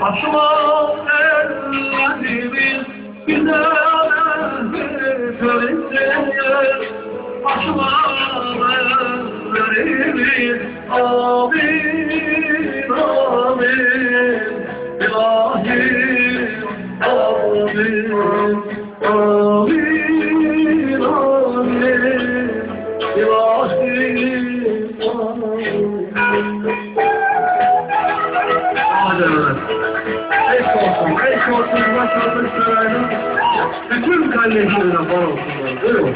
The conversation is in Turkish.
Açma ellerimiz bize görünür. Açma ellerimiz amin amin. İlahim amin amin amin. İlahim amin. Hadi evet. Eş olsun, başarılı sırayla bütün kardeşlerine var olsunlar, değil mi?